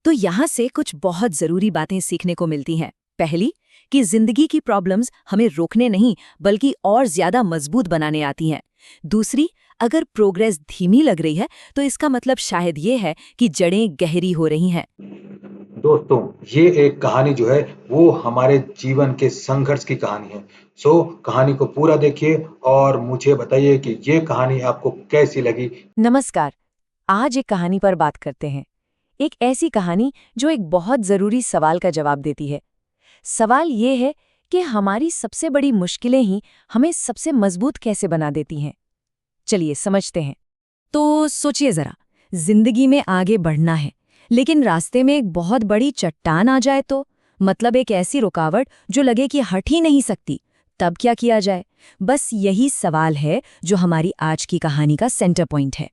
तो यहाँ से कुछ बहुत जरूरी बातें सीखने को मिलती हैं। पहली, कि जिंदगी की प्रॉब्लम्स हमें रोकने नहीं बल्कि और ज्यादा मजबूत बनाने आती हैं। दूसरी, अगर प्रोग्रेस धीमी लग रही है तो इसका मतलब शायद ये है कि जड़ें गहरी हो रही हैं। दोस्तों, ये एक कहानी जो है वो हमारे जीवन के संघर्ष की कहानी है। कहानी को पूरा देखिए और मुझे बताइए कि ये कहानी आपको कैसी लगी। नमस्कार। आज एक कहानी पर बात करते हैं। एक ऐसी कहानी जो एक बहुत जरूरी सवाल का जवाब देती है। सवाल ये है कि हमारी सबसे बड़ी मुश्किलें ही हमें सबसे मजबूत कैसे बना देती हैं। चलिए समझते हैं। तो सोचिए जरा, जिंदगी में आगे बढ़ना है, लेकिन रास्ते में एक बहुत बड़ी चट्टान आ जाए तो मतलब एक ऐसी रुकावट जो लगे कि हट ही नहीं सकती। तब क्या किया जाए? बस यही सवाल है जो हमारी आज की कहानी का सेंटर पॉइंट है।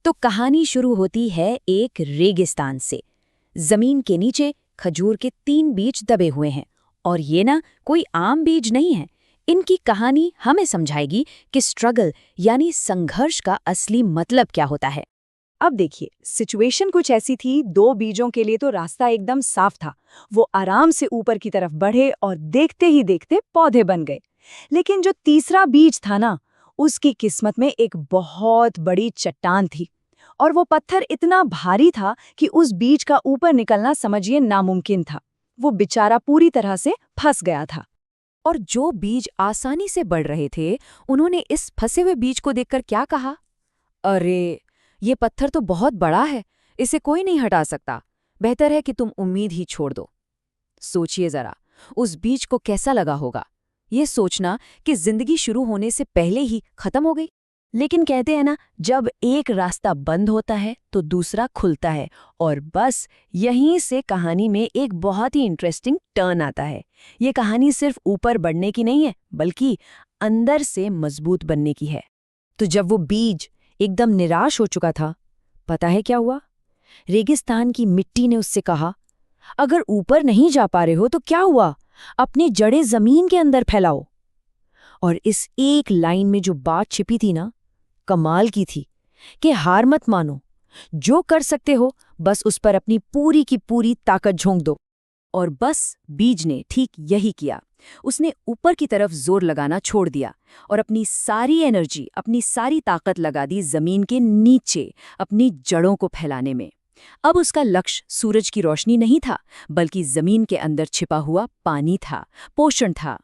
तो कहानी शुरू होती है एक रेगिस्तान से। जमीन के नीचे खजूर के 3 बीज दबे हुए हैं, और ये ना कोई आम बीज नहीं है। इनकी कहानी हमें समझाएगी कि स्ट्रगल यानी संघर्ष का असली मतलब क्या होता है। अब देखिए, सिचुएशन कुछ ऐसी थी। 2 बीजों के लिए तो रास्ता एकदम साफ था। वो आराम से ऊपर की तरफ बढ़े और देखते ही देखते पौधे बन गए। लेकिन जो तीसरा बीज था ना, उसकी किस्मत में एक बहुत बड़ी चट्टान थी। और वो पत्थर इतना भारी था कि उस बीज का ऊपर निकलना समझिए नामुमकिन था। वो बेचारा पूरी तरह से फंस गया था। और जो बीज आसानी से बढ़ रहे थे, उन्होंने इस फंसे हुए बीज को देखकर क्या कहा? अरे, ये पत्थर तो बहुत बड़ा है, इसे कोई नहीं हटा सकता। बेहतर है कि तुम उम्मीद ही छोड़ दो। सोचिए जरा, उस बीज को कैसा लगा होगा ये सोचना कि जिंदगी शुरू होने से पहले ही खत्म हो गई। लेकिन कहते हैं ना, जब एक रास्ता बंद होता है तो दूसरा खुलता है। और बस यहीं से कहानी में एक बहुत ही इंटरेस्टिंग टर्न आता है। ये कहानी सिर्फ ऊपर बढ़ने की नहीं है, बल्कि अंदर से मजबूत बनने की है। तो जब वो बीज एकदम निराश हो चुका था, पता है क्या हुआ? रेगिस्तान की मिट्टी ने उससे कहा, अगर ऊपर नहीं जा पा रहे हो तो क्या हुआ, अपनी जड़ें जमीन के अंदर फैलाओ। और इस एक लाइन में जो बात छिपी थी ना, कमाल की थी कि हार मत मानो, जो कर सकते हो बस उस पर अपनी पूरी की पूरी ताकत झोंक दो। और बस बीज ने ठीक यही किया। उसने ऊपर की तरफ जोर लगाना छोड़ दिया और अपनी सारी एनर्जी, अपनी सारी ताकत लगा दी जमीन के नीचे, अपनी जड़ों को फैलाने में। अब उसका लक्ष्य सूरज की रोशनी नहीं था, बल्कि जमीन के अंदर छिपा हुआ पानी था, पोषण था।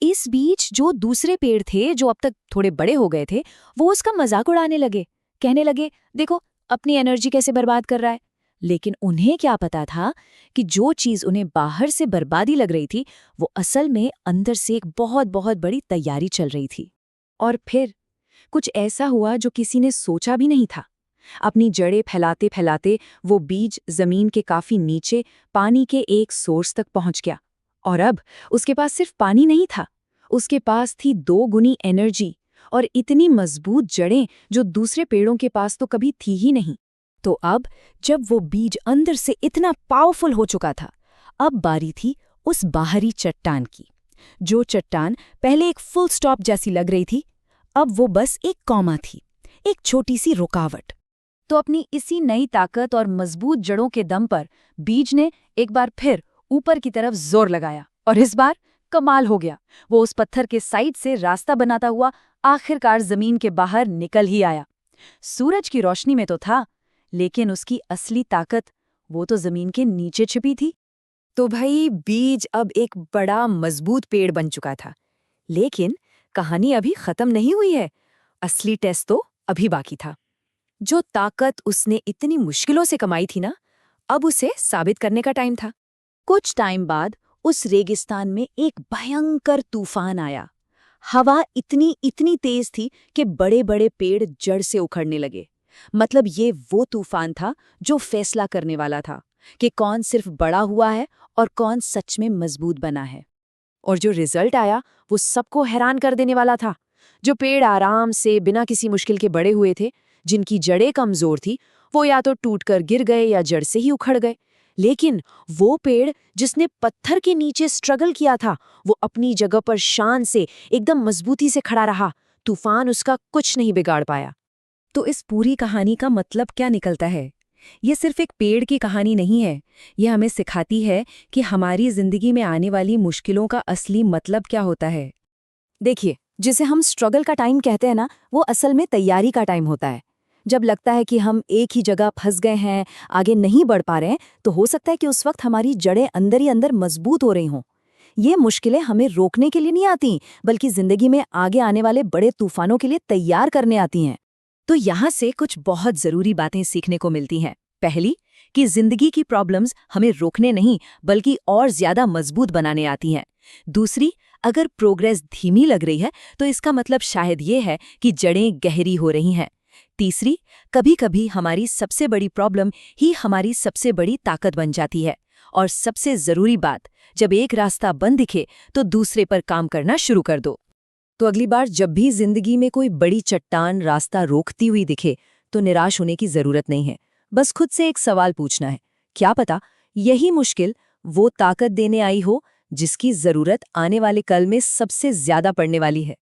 इस बीच जो दूसरे पेड़ थे, जो अब तक थोड़े बड़े हो गए थे, वो उसका मजाक उड़ाने लगे। कहने लगे, देखो अपनी एनर्जी कैसे बर्बाद कर रहा है। लेकिन उन्हें क्या पता था कि जो चीज उन्हें बाहर से बर्बादी लग रही थी, वो असल में अंदर से एक बहुत बहुत बड़ी तैयारी चल रही थी। और फिर कुछ ऐसा हुआ जो किसी ने सोचा भी नहीं था। अपनी जड़ें फैलाते फैलाते वो बीज जमीन के काफी नीचे पानी के एक सोर्स तक पहुंच गया। और अब उसके पास सिर्फ पानी नहीं था, उसके पास थी 2 गुनी एनर्जी और इतनी मजबूत जड़ें जो दूसरे पेड़ों के पास तो कभी थी ही नहीं। तो अब जब वो बीज अंदर से इतना पावरफुल हो चुका था, अब बारी थी उस बाहरी चट्टान की। जो चट्टान पहले एक फुल स्टॉप जैसी लग रही थी, अब वो बस एक कॉमा थी, एक छोटी सी रुकावट। तो अपनी इसी नई ताकत और मजबूत जड़ों के दम पर बीज ने एक बार फिर ऊपर की तरफ जोर लगाया। और इस बार कमाल हो गया। वो उस पत्थर के साइड से रास्ता बनाता हुआ आखिरकार जमीन के बाहर निकल ही आया। सूरज की रोशनी में तो था, लेकिन उसकी असली ताकत वो तो जमीन के नीचे छिपी थी। तो भाई, बीज अब एक बड़ा मजबूत पेड़ बन चुका था। लेकिन कहानी अभी खत्म नहीं हुई है। असली टेस्ट तो अभी बाकी था। जो ताकत उसने इतनी मुश्किलों से कमाई थी ना, अब उसे साबित करने का टाइम था। कुछ टाइम बाद उस रेगिस्तान में एक भयंकर तूफान आया। हवा इतनी इतनी तेज थी कि बड़े बड़े पेड़ जड़ से उखड़ने लगे। मतलब ये वो तूफान था जो फैसला करने वाला था कि कौन सिर्फ बड़ा हुआ है और कौन सच में मजबूत बना है। और जो रिजल्ट आया वो सबको हैरान कर देने वाला था। जो पेड़ आराम से बिना किसी मुश्किल के बड़े हुए थे, जिनकी जड़ें कमजोर थी, वो या तो टूटकर गिर गए या जड़ से ही उखड़ गए। लेकिन वो पेड़ जिसने पत्थर के नीचे स्ट्रगल किया था, वो अपनी जगह पर शान से एकदम मजबूती से खड़ा रहा। तूफान उसका कुछ नहीं बिगाड़ पाया। तो इस पूरी कहानी का मतलब क्या निकलता है? ये सिर्फ एक पेड़ की कहानी नहीं है। ये हमें सिखाती है कि हमारी जिंदगी में आने वाली मुश्किलों का असली मतलब क्या होता है। देखिए, जिसे हम स्ट्रगल का टाइम कहते हैं ना, वो असल में तैयारी का टाइम होता है। जब लगता है कि हम एक ही जगह फंस गए हैं, आगे नहीं बढ़ पा रहे हैं, तो हो सकता है कि उस वक्त हमारी जड़ें अंदर ही अंदर मजबूत हो रही हों। ये मुश्किलें हमें रोकने के लिए नहीं आती, बल्कि जिंदगी में आगे आने वाले बड़े तूफानों के लिए तैयार करने आती हैं। तो यहाँ से कुछ बहुत जरूरी बातें सीखने को मिलती हैं। पहली, कि जिंदगी की प्रॉब्लम्स हमें रोकने नहीं, बल्कि और ज्यादा मजबूत बनाने आती हैं। दूसरी, अगर प्रोग्रेस धीमी लग रही है, तो इसका मतलब शायद ये है कि जड़ें गहरी हो रही हैं। तीसरी, कभी-कभी हमारी सबसे बड़ी प्रॉब्लम ही हमारी सबसे बड़ी ताकत बन जाती है। और सबसे जरूरी बात, जब एक रास्ता बंद दिखे तो दूसरे पर काम करना शुरू कर दो। तो अगली बार जब भी जिंदगी में कोई बड़ी चट्टान रास्ता रोकती हुई दिखे, तो निराश होने की जरूरत नहीं है। बस खुद से एक सवाल पूछना है, क्या पता यही मुश्किल वो ताकत देने आई हो जिसकी जरूरत आने वाले कल में सबसे ज्यादा पड़ने वाली है।